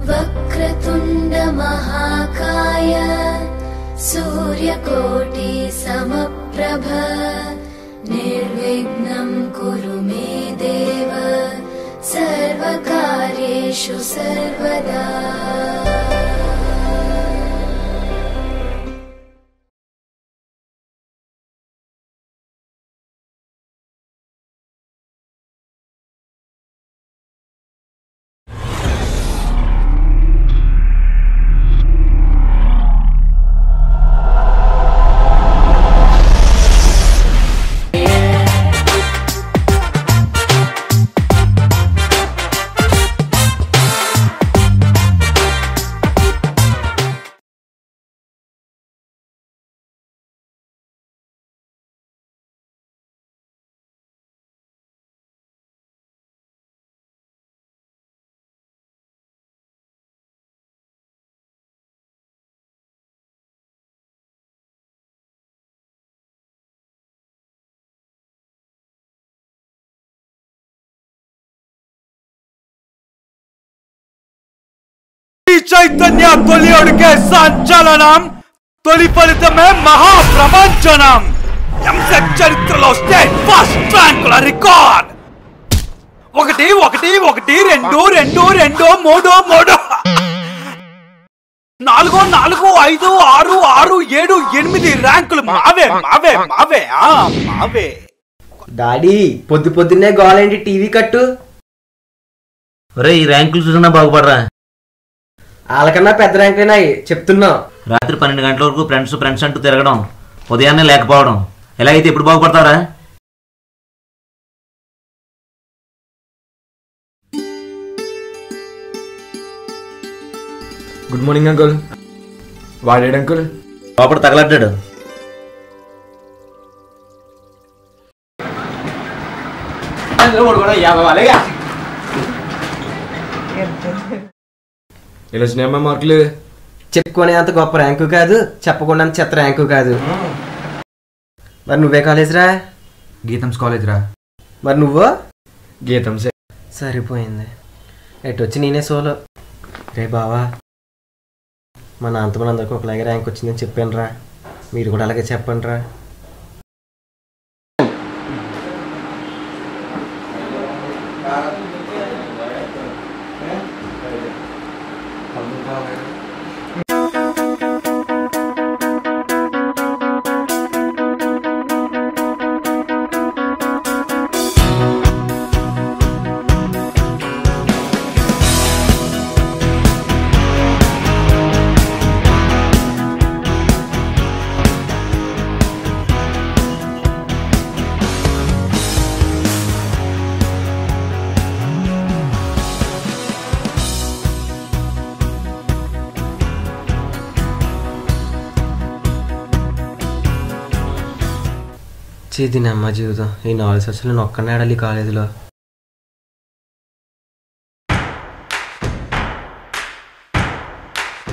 वक्रतुण्ड महाकाय सूर्यकोटि समप्रभ निर्विघ्नं कुरु मे देव सर्वकार्येषु सर्वदा। చైతన్య తొలి అడుగే సంచలనం, తొలి ఫలితమే మహాప్రపంచనం. ఎంసెట్ చరిత్రలో స్టేట్ ఫస్ట్ ర్యాంకుల రికార్డ్. 1 1 1 2 2 2 3 3 4 4 5 6 6 7 8 ర్యాంకులు మావే మావే మావే మావే. డాడీ పొద్దున్నే గోలేంటి, టీవీ కట్టు. ఒరే ఈ ర్యాంకులు చూసినా బాగుపడరా. వాళ్ళకన్నా పెద్ద ర్యాంకులైనాయి చెప్తున్నా. రాత్రి 12 గంటల వరకు ఫ్రెండ్స్ అంటూ తిరగడం, ఉదయాన్నే లేకపోవడం, ఎలాగైతే ఎప్పుడు బాగుపడతారా? Good morning uncle. వాడేడు అంకుల్? లోపల తగలడ్డాడు. ఇలా వచ్చినాయమ్మా మార్కులు. చెప్పుకునే అంత గొప్ప ర్యాంకు కాదు, చెప్పకుండా చెత్త ర్యాంకు కాదు. మరి నువ్వే కాలేజ్ రా? గీతంస్ కాలేజ్ రా. మరి నువ్వు? గీతంసే. సరిపోయింది. ఎటొచ్చి నేనే సోలో. రే బావా, మా నాన్నతో మనందరికీ ఒకలాగే ర్యాంక్ వచ్చిందని చెప్పాను రా, మీరు కూడా అలాగే చెప్పండి రా. చేదిన అమ్మ జీవితం. ఈ 4 సంవత్సరాలు నేను ఒక్కనే ఆడాలి కాలేజీలో.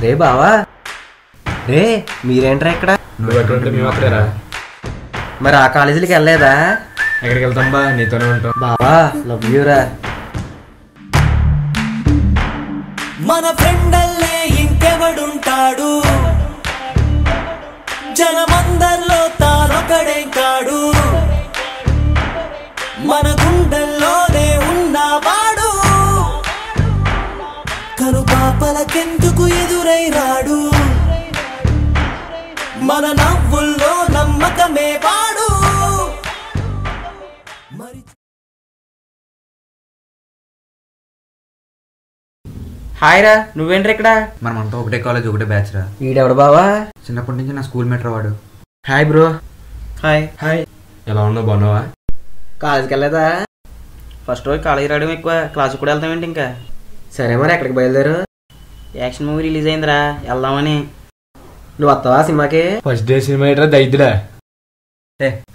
రే బావా, రే మీరేంట్రా ఇక్కడ? నువ్వు ఎక్కడుంటే మేము అక్కడేరా. మరి ఆ కాలేజీలకి వెళ్ళలేదా? ఎక్కడికి వెళ్తాం బా, నీతోనే ఉంటాం. బావా లవ్ యూ రా. మన ఫ్రెండల్లే ఇంకెవడుంటాడు, జనమందరిలో తానొకడే కాడు, మన గుండెల్లోనే ఉన్నవాడు, కనుపాపలకెందుకు ఎదురై రాడు, మన నవ్వుల్లో నమ్మకమే వాడు. హాయ్ రా, నువ్వేంట్రా ఇక్కడ? మనమంతా ఒకటే కాలేజ్, ఒకటే బ్యాచ్ రా. వీడెవడు బావా? చిన్నప్పటి నుంచి నా స్కూల్ మేట్ రా వాడు. Hi bro. Hi hi. ఎలా ఉన్నావు, బాగున్నావా? కాలేజ్కి వెళ్ళలేదా? ఫస్ట్ రోజు కాలేజీ రావడం ఎక్కువ, క్లాస్ కూడా వెళ్తామేంటి ఇంకా? సరే మరి ఎక్కడికి బయలుదేరు? యాక్షన్ మూవీ రిలీజ్ అయిందిరా, వెళ్దామని. నువ్వు వస్తావా సినిమాకి? ఫస్ట్ డే సినిమా ఏంట్రా దైద్యుడా?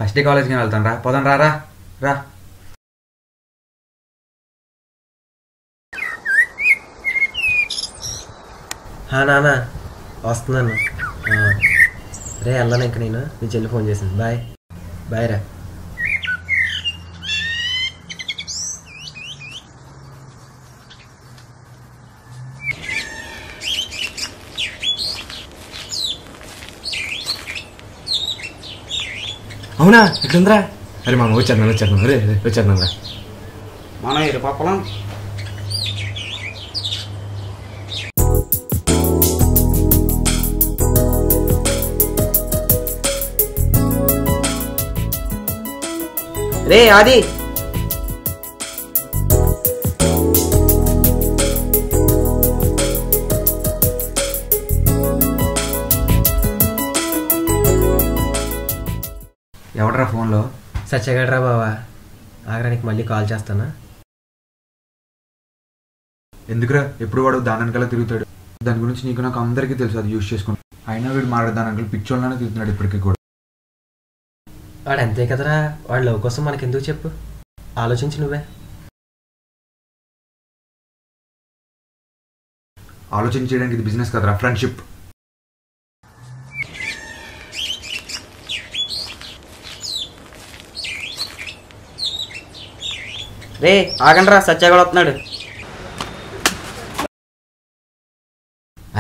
ఫస్ట్ డే కాలేజ్కి వెళ్తాను రా, పోదాం రా రా రా. నాన్న వస్తున్నాను. రే వెళ్ళాను ఇంక, నేను మీ చెల్లి ఫోన్ చేసింది. బాయ్ బాయ్ రా. అవునా ఎట్లుందిరా? అరే మామ వచ్చేద్దాం అరే వచ్చేద్దాం రా. మన ఎరుపప్పలం రే ఆది ఎవడరా ఫోన్లో? సత్యగడ్రా బావా, ఆగరానికి మళ్ళీ కాల్ చేస్తానా? ఎందుకురా ఎప్పుడు వాడు దానంకల్లా తిరుగుతాడు. దాని గురించి నీకు నాకు అందరికీ తెలుసు, అది యూజ్ చేసుకుని. అయినా వీడు మాట్లాడే దానంకల్ పిచ్చోళ్ళనే తిరుగుతున్నాడు ఇప్పటికీ కూడా. వాడు అంతే కదరా, వాడు లవ్ కోసం మనకెందుకు చెప్పు, ఆలోచించి నువ్వే. ఆలోచించడానికి ఇది బిజినెస్ కదరా, ఫ్రెండ్షిప్. రే ఆగండ్రా, సత్యాగడ వస్తున్నాడు.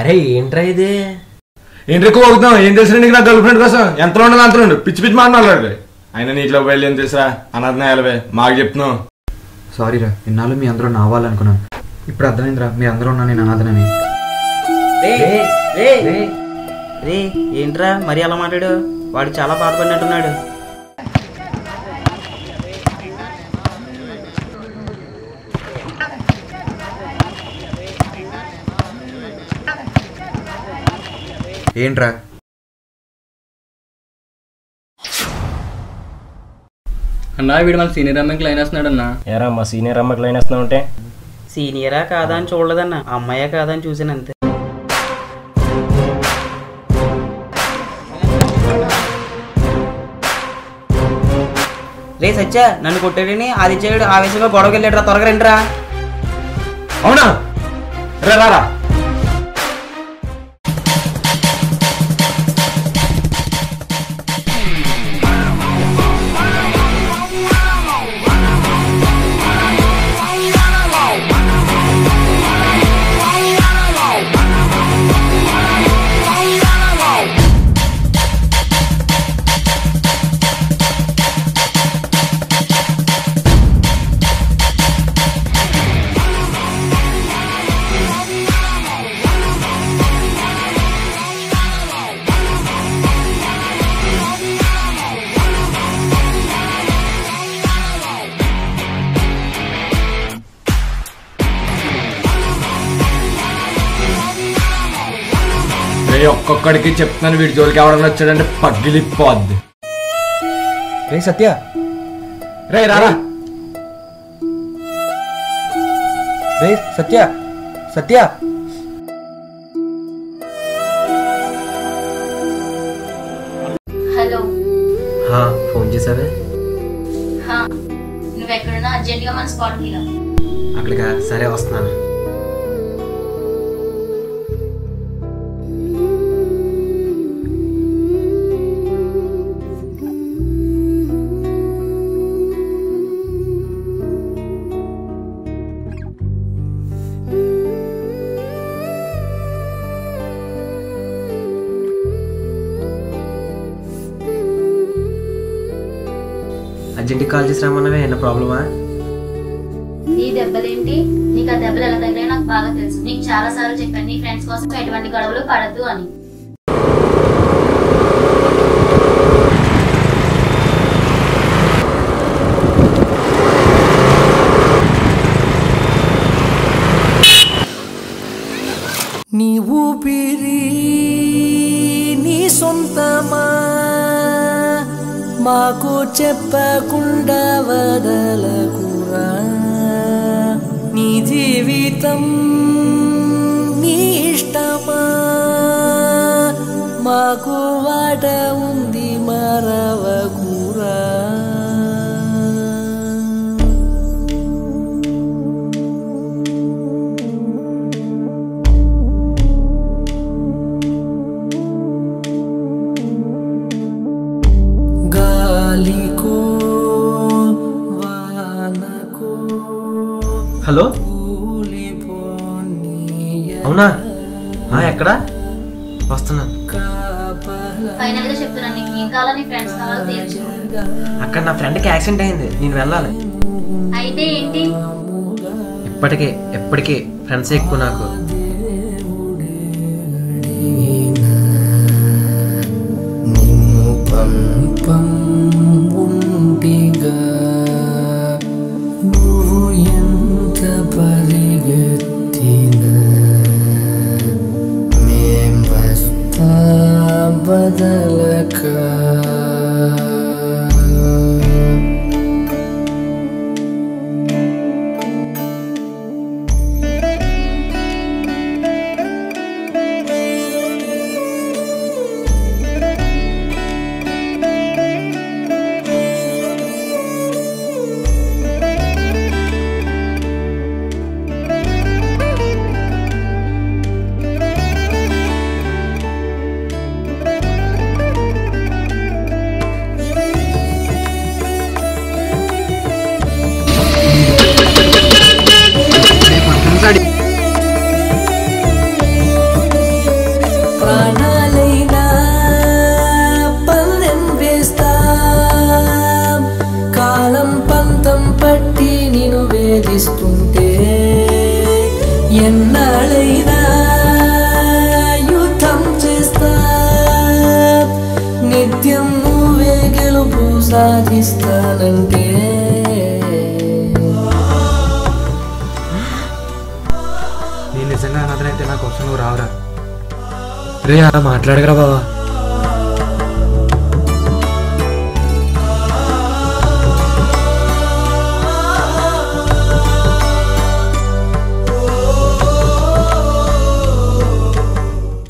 అరే ఏంట్రా ఇది? ఏంటి ఎక్కువ అవుతాం? ఏం తెలుసు నీకు నా గర్ల్ ఫ్రెండ్ కోసం? ఎంతలో ఉండదు అంతలో ఉండు, పిచ్చి పిచ్చి మాట్లాడు. అయినా నీటిలో బయలు ఏం తెలుసా? అనాథనాయాలవే మాకు చెప్తున్నావు. సారీరా, ఇన్నాళ్ళు మీ అందరూ నావాలనుకున్నాను. ఇప్పుడు అర్థమైందిరా మీ అందరూ ఉన్నా నేను అనాథనని. రే ఏంట్రా మరి అలా మాట్లాడు? వాడు చాలా బాధపడినట్టున్నాడు. ఏంట్రా? అన్నా వీడు మన సీనియర్ అమ్మాయికి లైన్ వేస్తున్నాడు అన్నా. ఏరా మా సీనియర్ అమ్మకి లైన్ వేస్తున్నావు అంటే? సీనియరా కాదా అని చూడలేదన్నా, అమ్మాయా కాదా అని చూసాను అంతే. రే సత్య, నన్ను కొట్టాడని ఆదిత్యగాడు ఆవేశంగా గొడవకి వెళ్ళాడు రా, త్వరగా రండి రా. అవునా? రారా. ఒక్కొక్కడికి చెప్తున్నాను, వీడి జోలికి ఎవడన్నా వచ్చాడంటే పగిలిపోద్ది. రే సత్య, రే రారా. రే సత్య, సత్య. హలో. ఫోన్ చేసావే? నువ్వెక్కడున్నా అర్జెంట్గా మన స్పాట్కి రా. అక్కడికా? సరే వస్తున్నాను. అర్జెంట్గా కాల్ చేసి రమ్మన్నవే, ఏమైనా ప్రాబ్లమా? నీ దెబ్బలేంటి? నీకు ఆ దెబ్బలు ఎలా తగిలాయో నాకు బాగా తెలుసు. నీకు చాలా సార్లు చెప్పాను నీ ఫ్రెండ్స్ కోసం ఎటువంటి గొడవలు పడద్దు అని. నీ ఊపిరి నీ సొంతమా, మాకు చెప్పకుండా వదలకురా. నీ జీవితం నీ ఇష్టమా, మాకు వాట ఉంది మరవకురా. హలో, అవునా? ఎక్కడా? వస్తున్నాను. ఫైనల్ గా చెప్తున్నాను, నీకు ఏం కావాలో నీ ఫ్రెండ్స్ కావాలో తేల్చు. అక్కడ నా ఫ్రెండ్కి యాక్సిడెంట్ అయింది, నేను వెళ్ళాలి. అయితే ఏంటి? ఎప్పటికీ ఫ్రెండ్స్ ఎక్కువ నాకు. నువ్వు ఎంత పరిగెత్తినా మేం వస్తా బదలక. ప్రాణాలైనా పందెం వేస్తా, కాలం పంతం పట్టి నిన్ను వేధిస్తుంటే ఎన్నాళ్ళైనా యుద్ధం చేస్తా, నిత్యం నువ్వే గెలుపు సాధిస్తానంటే. నేను నిజంగా అనాథనైతే నా కోసం నువ్వు రావురా. రే అలా మాట్లాడగరా బావా.